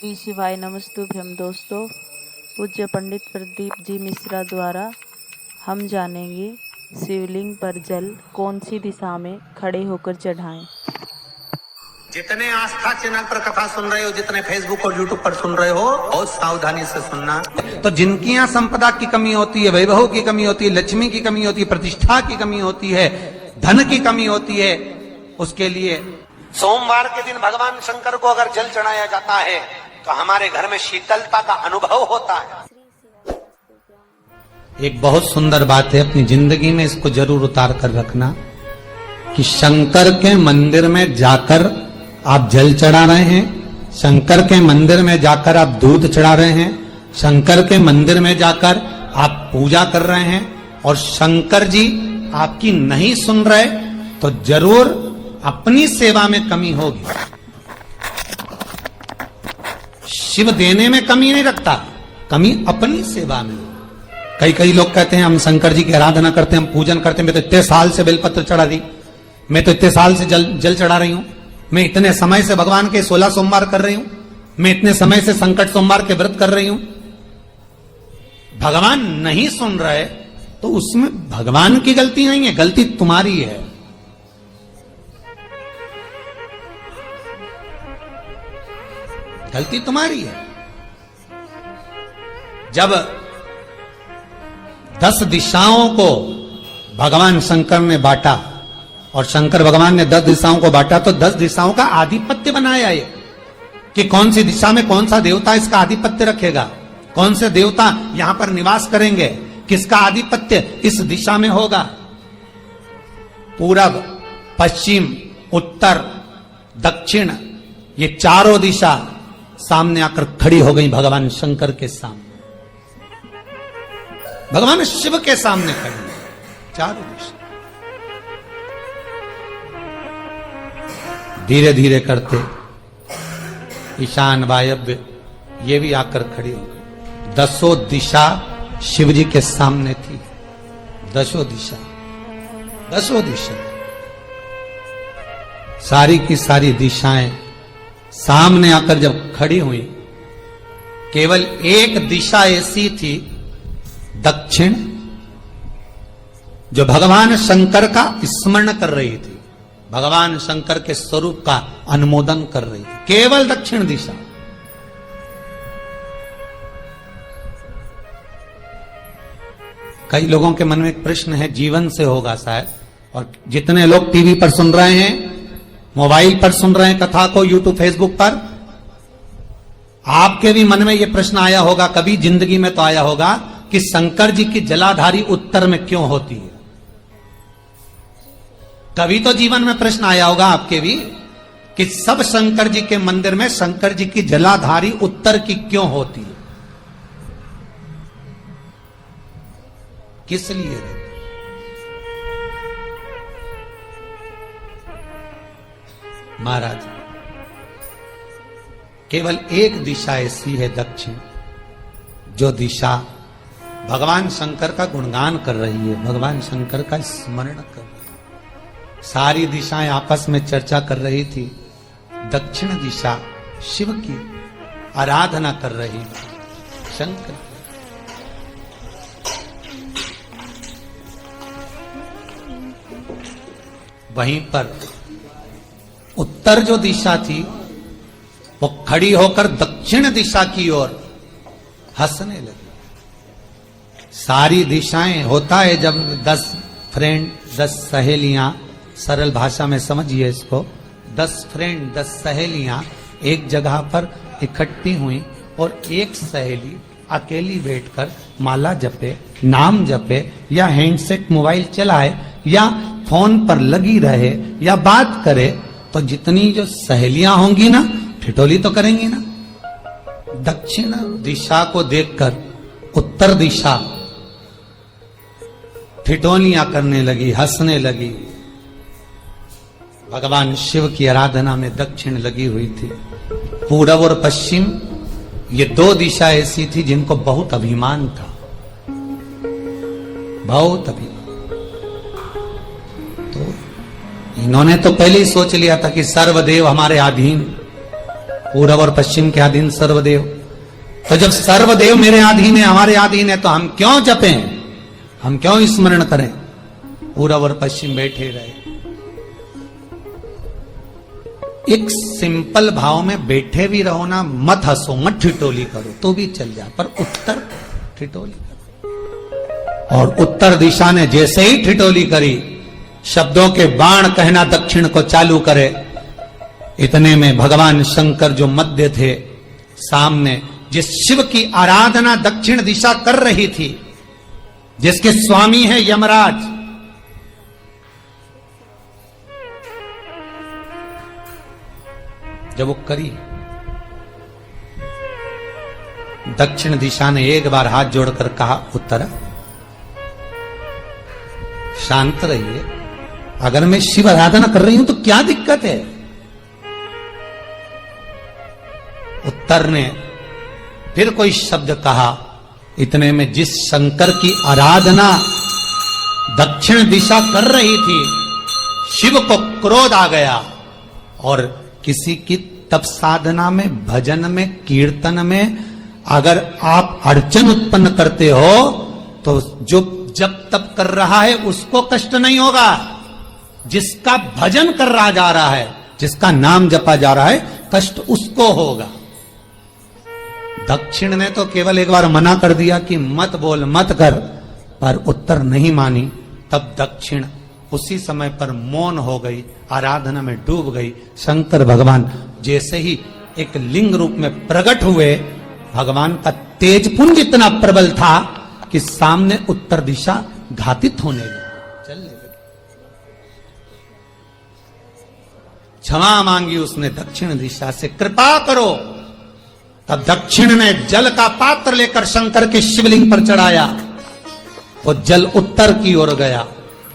श्री शिवाय नमस्तुभ्यम। दोस्तों, पूज्य पंडित प्रदीप जी मिश्रा द्वारा हम जानेंगे शिवलिंग पर जल कौन सी दिशा में खड़े होकर चढ़ाएं। जितने आस्था चैनल पर कथा सुन रहे हो, जितने फेसबुक और यूट्यूब पर सुन रहे हो, बहुत सावधानी से सुनना। तो जिनकी यहाँ संपदा की कमी होती है, वैभव की कमी होती है, लक्ष्मी की कमी होती है, प्रतिष्ठा की कमी होती है, धन की कमी होती है, उसके लिए सोमवार के दिन भगवान शंकर को अगर जल चढ़ाया जाता है तो हमारे घर में शीतलता का अनुभव होता है। एक बहुत सुंदर बात है, अपनी जिंदगी में इसको जरूर उतार कर रखना कि शंकर के मंदिर में जाकर आप जल चढ़ा रहे हैं, शंकर के मंदिर में जाकर आप दूध चढ़ा रहे हैं, शंकर के मंदिर में जाकर आप पूजा कर रहे हैं और शंकर जी आपकी नहीं सुन रहे तो जरूर अपनी सेवा में कमी होगी। शिव देने में कमी नहीं रखता, कमी अपनी सेवा में। कई लोग कहते हैं हम शंकर जी की आराधना करते हैं, हम पूजन करते हैं, मैं तो इतने साल से बेलपत्र चढ़ा दी, मैं तो इतने साल से जल चढ़ा रही हूं, मैं इतने समय से भगवान के 16 सोमवार कर रही हूं, मैं इतने समय से संकट सोमवार के व्रत कर रही हूं। भगवान नहीं सुन रहे तो उसमें भगवान की गलती नहीं है, गलती तुम्हारी है। गलती तुम्हारी है। जब 10 दिशाओं को भगवान शंकर ने बांटा और शंकर भगवान ने 10 दिशाओं को बांटा तो 10 दिशाओं का आधिपत्य बनाया ये कि कौन सी दिशा में कौन सा देवता इसका आधिपत्य रखेगा, कौन से देवता यहां पर निवास करेंगे, किसका आधिपत्य इस दिशा में होगा। पूरब, पश्चिम, उत्तर, दक्षिण, ये चारों दिशा सामने आकर खड़ी हो गई भगवान शंकर के सामने, भगवान शिव के सामने खड़ी चारों दिशा। धीरे धीरे करते ईशान, वायव्य ये भी आकर खड़ी हो गई। 10 दिशा शिव जी के सामने थी, 10 दिशा, 10 दिशा, सारी की सारी दिशाएं सामने आकर जब खड़ी हुई, केवल एक दिशा ऐसी थी दक्षिण, जो भगवान शंकर का स्मरण कर रही थी, भगवान शंकर के स्वरूप का अनुमोदन कर रही थी, केवल दक्षिण दिशा। कई लोगों के मन में एक प्रश्न है, जीवन से होगा शायद, और जितने लोग टीवी पर सुन रहे हैं, मोबाइल पर सुन रहे हैं कथा को, यूट्यूब, फेसबुक पर, आपके भी मन में यह प्रश्न आया होगा, कभी जिंदगी में तो आया होगा कि शंकर जी की जलाधारी उत्तर में क्यों होती है। कभी तो जीवन में प्रश्न आया होगा आपके भी कि सब शंकर जी के मंदिर में शंकर जी की जलाधारी उत्तर की क्यों होती है, किस लिए रहती? महाराज, केवल एक दिशा ऐसी है दक्षिण, जो दिशा भगवान शंकर का गुणगान कर रही है, भगवान शंकर का स्मरण कर रही है। सारी दिशाएं आपस में चर्चा कर रही थी, दक्षिण दिशा शिव की आराधना कर रही थी, शंकर। वहीं पर उत्तर जो दिशा थी वो खड़ी होकर दक्षिण दिशा की ओर हंसने लगी। सारी दिशाएं, होता है जब 10 फ्रेंड, 10 सहेलियां, सरल भाषा में समझिए इसको, 10 फ्रेंड, 10 सहेलियां एक जगह पर इकट्ठी हुई और एक सहेली अकेली बैठकर माला जपे, नाम जपे, या हैंडसेट मोबाइल चलाए, या फोन पर लगी रहे, या बात करे, तो जितनी जो सहेलियां होंगी ना, ठिठोली तो करेंगी ना। दक्षिण दिशा को देखकर उत्तर दिशा ठिठोलियां करने लगी, हंसने लगी। भगवान शिव की आराधना में दक्षिण लगी हुई थी। पूरब और पश्चिम ये 2 दिशा ऐसी थी जिनको बहुत अभिमान था, बहुत अभिमान। तो इन्होंने तो पहले ही सोच लिया था कि सर्वदेव हमारे अधीन, पूरब और पश्चिम के अधीन सर्वदेव। तो जब सर्वदेव मेरे अधीन है, हमारे अधीन है, तो हम क्यों जपें, हम क्यों स्मरण करें? पूरब और पश्चिम बैठे रहे। एक सिंपल भाव में बैठे भी रहो ना, मत हंसो, मत ठिठोली करो तो भी चल जाए, पर उत्तर ठिठोली करो। और उत्तर दिशा ने जैसे ही ठिठोली करी, शब्दों के बाण कहना दक्षिण को चालू करे, इतने में भगवान शंकर जो मध्य थे सामने, जिस शिव की आराधना दक्षिण दिशा कर रही थी, जिसके स्वामी है यमराज, जब वो करी, दक्षिण दिशा ने एक बार हाथ जोड़कर कहा, उत्तर शांत रहिए, अगर मैं शिव आराधना कर रही हूं तो क्या दिक्कत है? उत्तर ने फिर कोई शब्द कहा, इतने में जिस शंकर की आराधना दक्षिण दिशा कर रही थी, शिव को क्रोध आ गया, और किसी की तप साधना में, भजन में, कीर्तन में अगर आप अड़चन उत्पन्न करते हो तो जो जब तप कर रहा है उसको कष्ट नहीं होगा, जिसका भजन कर रहा जा रहा है, जिसका नाम जपा जा रहा है, कष्ट उसको होगा। दक्षिण ने तो केवल एक बार मना कर दिया कि मत बोल, मत कर, पर उत्तर नहीं मानी। तब दक्षिण उसी समय पर मौन हो गई, आराधना में डूब गई। शंकर भगवान जैसे ही एक लिंग रूप में प्रकट हुए, भगवान का तेजपुंज इतना प्रबल था कि सामने उत्तर दिशा घातित होने लगी, चलने लगी। क्षमा मांगी उसने दक्षिण दिशा से, कृपा करो। तब दक्षिण ने जल का पात्र लेकर शंकर के शिवलिंग पर चढ़ाया, वो जल उत्तर की ओर गया।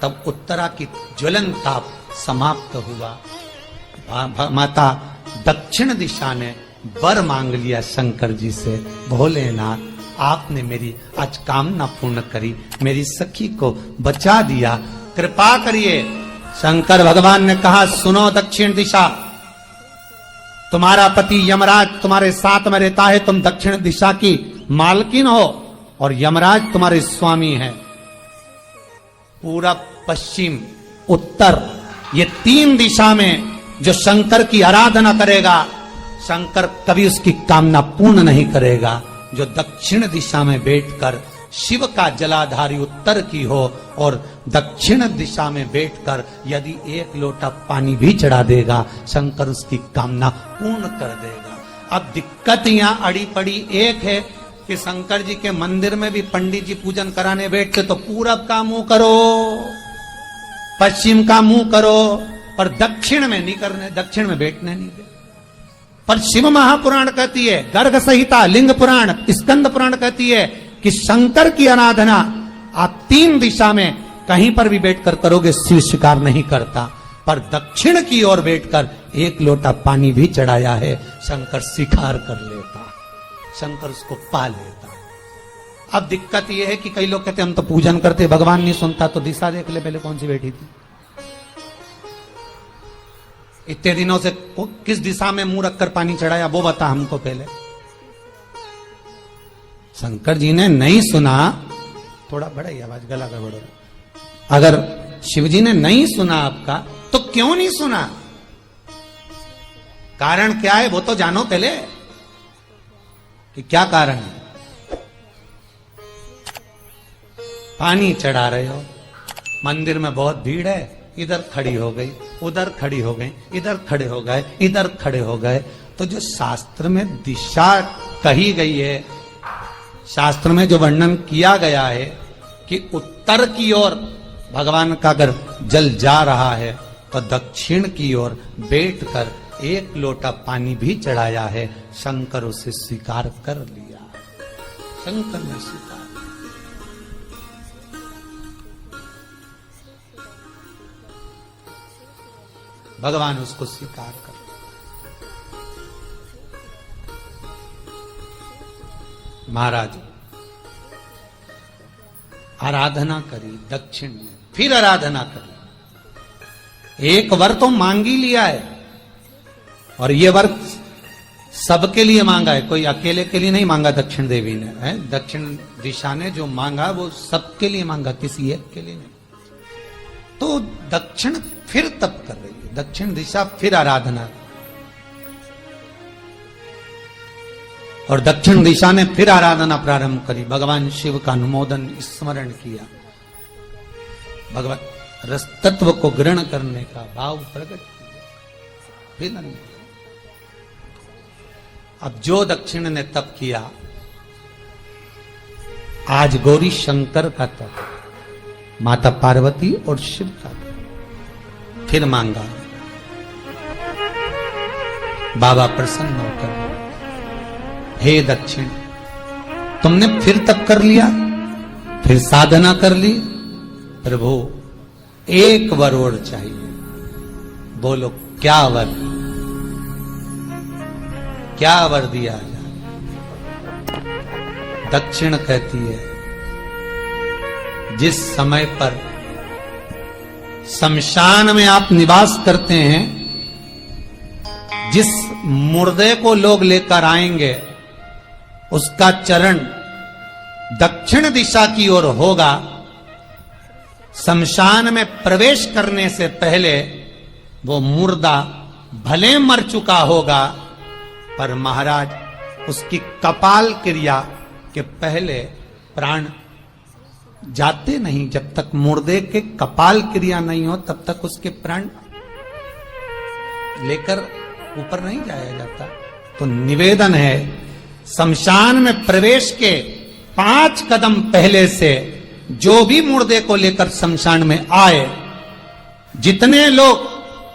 तब उत्तरा की ज्वलन ताप समाप्त हुआ। माता दक्षिण दिशा ने वर मांग लिया शंकर जी से, भोलेनाथ आपने मेरी आज कामना पूर्ण करी, मेरी सखी को बचा दिया, कृपा करिए। शंकर भगवान ने कहा, सुनो दक्षिण दिशा, तुम्हारा पति यमराज तुम्हारे साथ में रहता है, तुम दक्षिण दिशा की मालकिन हो और यमराज तुम्हारे स्वामी है। पूरब, पश्चिम, उत्तर, ये तीन दिशा में जो शंकर की आराधना करेगा, शंकर कभी उसकी कामना पूर्ण नहीं करेगा। जो दक्षिण दिशा में बैठकर शिव का जलाधारी उत्तर की हो और दक्षिण दिशा में बैठकर यदि एक लोटा पानी भी चढ़ा देगा, शंकर उसकी कामना पूर्ण कर देगा। अब दिक्कत यहां अड़ी पड़ी एक है कि शंकर जी के मंदिर में भी पंडित जी पूजन कराने बैठते तो पूरब का मुंह करो, पश्चिम का मुंह करो, पर दक्षिण में नहीं करने, दक्षिण में बैठने नहीं दे। पर शिव महापुराण कहती है, गर्ग संहिता, लिंग पुराण, स्कंद पुराण कहती है कि शंकर की आराधना आप तीन दिशा में कहीं पर भी बैठकर करोगे, शिव स्वीकार नहीं करता। पर दक्षिण की ओर बैठकर एक लोटा पानी भी चढ़ाया है, शंकर स्वीकार कर लेता, शंकर उसको पा लेता। अब दिक्कत यह है कि कई लोग कहते हम तो पूजन करते, भगवान नहीं सुनता, तो दिशा देख ले पहले कौन सी बैठी थी, इतने दिनों से किस दिशा में मुंह रखकर पानी चढ़ाया, वो बता हमको पहले। शंकर जी ने नहीं सुना, थोड़ा बढ़ाई आवाज, गला का बढ़ो। अगर शिव जी ने नहीं सुना आपका, तो क्यों नहीं सुना, कारण क्या है वो तो जानो पहले कि क्या कारण है। पानी चढ़ा रहे हो, मंदिर में बहुत भीड़ है, इधर खड़ी हो गई, उधर खड़ी हो गई, इधर खड़े हो गए, इधर खड़े हो गए। तो जो शास्त्र में दिशा कही गई है, शास्त्र में जो वर्णन किया गया है कि उत्तर की ओर भगवान का अगर जल जा रहा है तो दक्षिण की ओर बैठकर एक लोटा पानी भी चढ़ाया है, शंकर उसे स्वीकार कर लिया, शंकर ने स्वीकार। भगवान उसको स्वीकार कर। महाराज आराधना करी दक्षिण में, फिर आराधना करी, एक वर तो मांग ही लिया है, और ये वर सबके लिए मांगा है, कोई अकेले के लिए नहीं मांगा दक्षिण देवी ने, है दक्षिण दिशा ने जो मांगा वो सबके लिए मांगा, किसी एक के लिए नहीं। तो दक्षिण फिर तप कर रही है, दक्षिण दिशा फिर आराधना, और दक्षिण दिशा ने फिर आराधना प्रारंभ करी, भगवान शिव का अनुमोदन स्मरण किया, भगवान रस तत्व को ग्रहण करने का भाव प्रकट किया, फिर अब जो दक्षिण ने तप किया, आज गौरी शंकर का तप, माता पार्वती और शिव का तप, फिर मांगा, बाबा प्रसन्न होकर, हे दक्षिण तुमने फिर तप कर लिया, फिर साधना कर ली, प्रभु एक वर और चाहिए, बोलो क्या वर, क्या वर दिया जाए। दक्षिण कहती है, जिस समय पर शमशान में आप निवास करते हैं, जिस मुर्दे को लोग लेकर आएंगे उसका चरण दक्षिण दिशा की ओर होगा, शमशान में प्रवेश करने से पहले वो मुर्दा भले मर चुका होगा, पर महाराज उसकी कपाल क्रिया के पहले प्राण जाते नहीं, जब तक मुर्दे के कपाल क्रिया नहीं हो तब तक उसके प्राण लेकर ऊपर नहीं जाया जाता। तो निवेदन है, शमशान में प्रवेश के 5 कदम पहले से जो भी मुर्दे को लेकर शमशान में आए, जितने लोग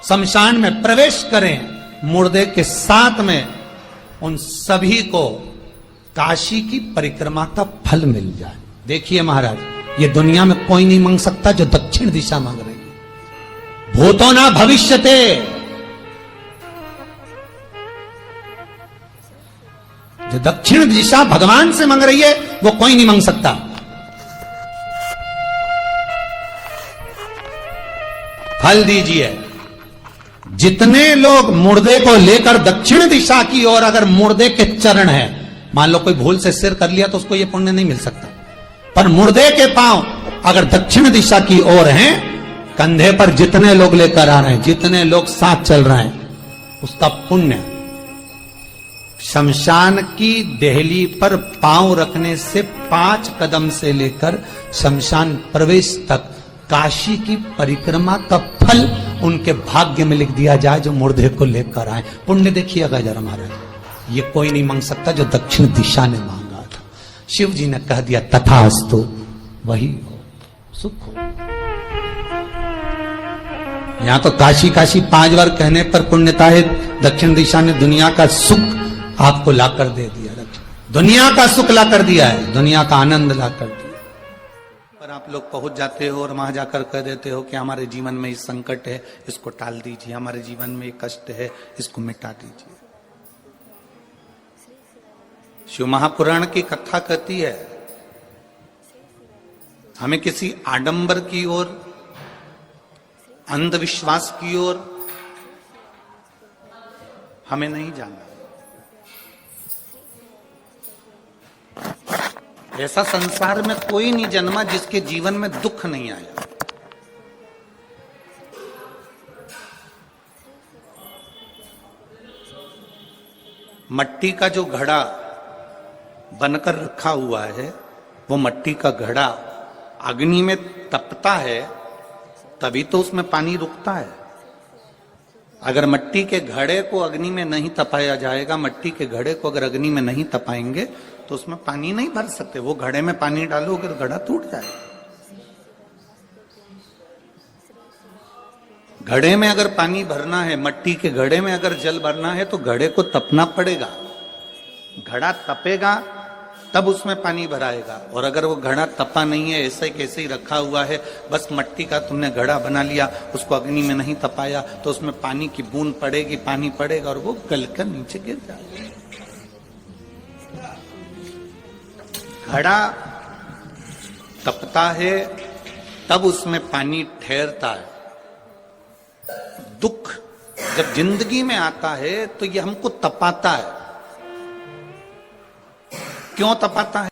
शमशान में प्रवेश करें मुर्दे के साथ में, उन सभी को काशी की परिक्रमा का फल मिल जाए। देखिए महाराज, ये दुनिया में कोई नहीं मांग सकता जो दक्षिण दिशा मांग रही है। भूतो ना भविष्यते, जो दक्षिण दिशा भगवान से मांग रही है वो कोई नहीं मांग सकता। फल दीजिए। जितने लोग मुर्दे को लेकर दक्षिण दिशा की ओर, अगर मुर्दे के चरण है, मान लो कोई भूल से सिर कर लिया तो उसको ये पुण्य नहीं मिल सकता, पर मुर्दे के पांव अगर दक्षिण दिशा की ओर हैं, कंधे पर जितने लोग लेकर आ रहे हैं, जितने लोग साथ चल रहे हैं, उसका पुण्य शमशान की देहली पर पांव रखने से 5 कदम से लेकर शमशान प्रवेश तक काशी की परिक्रमा का फल उनके भाग्य में लिख दिया जाए जो मुर्दे को लेकर आए। पुण्य देखिएगा जरा महाराज, ये कोई नहीं मांग सकता जो दक्षिण दिशा ने मांगा था। शिव जी ने कह दिया तथास्तु, वही हो, सुख हो। यहां तो काशी काशी 5 बार कहने पर पुण्यता है, दक्षिण दिशा ने दुनिया का सुख आपको लाकर दे दिया, दुनिया का सुख लाकर दिया है, दुनिया का आनंद लाकर दिया। पर आप लोग पहुंच जाते हो और वहां जाकर कह देते हो कि हमारे जीवन में इस संकट है, इसको टाल दीजिए, हमारे जीवन में कष्ट है, इसको मिटा दीजिए। शिव महापुराण की कथा कहती है, हमें किसी आडंबर की ओर, अंधविश्वास की ओर हमें नहीं जाना। ऐसा संसार में कोई नहीं जन्मा जिसके जीवन में दुख नहीं आया। मट्टी का जो घड़ा बनकर रखा हुआ है, वो मट्टी का घड़ा अग्नि में तपता है तभी तो उसमें पानी रुकता है। अगर मट्टी के घड़े को अग्नि में नहीं तपाया जाएगा, मट्टी के घड़े को अगर अग्नि में नहीं तपाएंगे तो उसमें पानी नहीं भर सकते। वो घड़े में पानी डालो अगर घड़ा टूट जाएगा। घड़े में अगर पानी भरना है, मट्टी के घड़े में अगर जल भरना है तो घड़े को तपना पड़ेगा। घड़ा तपेगा तब उसमें पानी भराएगा। और अगर वो घड़ा तपा नहीं है, ऐसे कैसे ही रखा हुआ है, बस मट्टी का तुमने घड़ा बना लिया, उसको अग्नि में नहीं तपाया, तो उसमें पानी की बूंद पड़ेगी, पानी पड़ेगा और वो गलकर नीचे गिर जाएगा। घड़ा तपता है तब उसमें पानी ठहरता है। दुख जब जिंदगी में आता है तो ये हमको तपाता है। क्यों तपाता है?